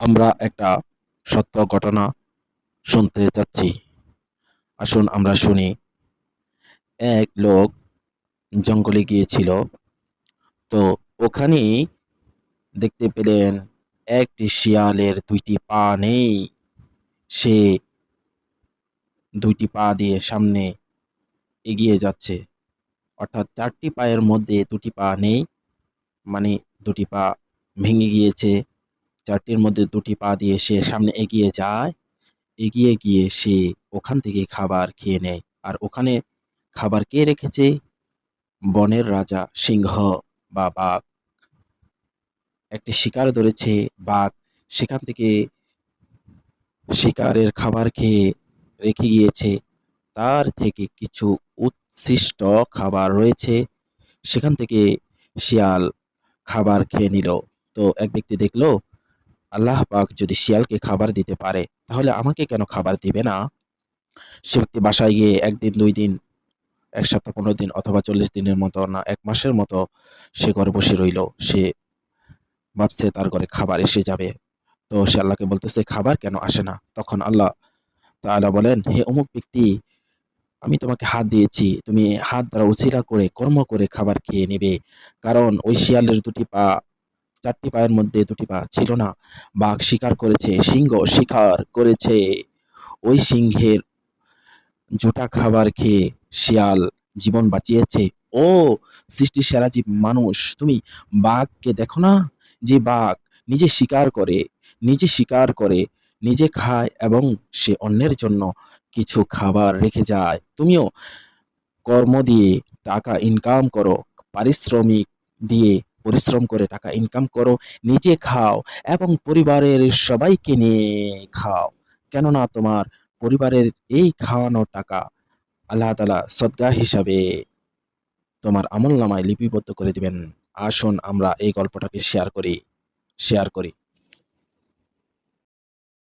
আমরা একটা সত্য ঘটনা শুনতে যাচ্ছি। আসুন আমরা শুনি। এক লোক জঙ্গলে গিয়েছিল। তো ওখানেই দেখতে পেলেন একটি শিয়ালের ২টি পা নেই। সে ২টি পা দিয়ে সামনে এগিয়ে যাচ্ছে। অর্থাৎ ৪টি পায়ের মধ্যে ২টি পা নেই। মানে ২টি পা ভেঙে গিয়েছে। ৪টির মধ্যে ২টি পা দিয়ে সে সামনে এগিয়ে যায়। এগিয়ে গিয়ে সে ওখান থেকে খাবার খেয়ে নেয়। আর ওখানে খাবার কে রেখেছে? বনের রাজা সিংহ বা বাঘ। একটি শিকার ধরেছে বাঘ, সেখান থেকে শিকারের খাবার খেয়ে রেখে গিয়েছে। তার থেকে কিছু উচ্ছিষ্ট খাবার রয়েছে, সেখান থেকে শিয়াল খাবার খেয়ে নিল। তো এক ব্যক্তি দেখলো, আল্লাহ পাক যদি শিয়ালকে খাবার দিতে পারে, তাহলে আমাকে কেন খাবার দিবে না? সে ব্যক্তি বাসায় গিয়ে ১ দিন ২ দিন, ১ সপ্তাহ ১৫ দিন অথবা ৪০ দিনের মতো, না ১ মাসের মতো সে ঘরে বসে রইল। সে ভাবছে তার ঘরে খাবার এসে যাবে। তো সে আল্লাহকে বলতেছে, খাবার কেন আসে না? তখন আল্লাহ তাআলা বলেন, হে অমুক ব্যক্তি, আমি তোমাকে হাত দিয়েছি, তুমি হাত দ্বারা উছিলা করে কর্ম করে খাবার খেয়ে নেবে। কারণ ওই শিয়ালের ২টি পা, ৪টি পায়ের মধ্যে ২টি পা ছিল না। বাঘ শিকার করেছে, সিংহ শিকার করেছে। ওই সিংহের জোটা খাবার খেয়ে শিয়াল জীবন বাঁচিয়েছে। ও সৃষ্টির সেরা জীব মানুষ, তুমি বাঘকে দেখো না? যে বাঘ নিজে শিকার করে, নিজে শিকার করে, নিজে খায় এবং সে অন্যের জন্য কিছু খাবার রেখে যায়। তুমিও কর্ম দিয়ে টাকা ইনকাম করো, পারিশ্রমিক দিয়ে পরিশ্রম করে টাকা ইনকাম করো, নিজে খাও এবং পরিবারের সবাইকে নিয়ে খাও। কেননা তোমার পরিবারের এই খাওয়ানো টাকা আল্লাহ তাআলা সদকা হিসাবে তোমার আমলনামায় লিপিবদ্ধ করে দিবেন। আসুন আমরা এই গল্পটাকে শেয়ার করি।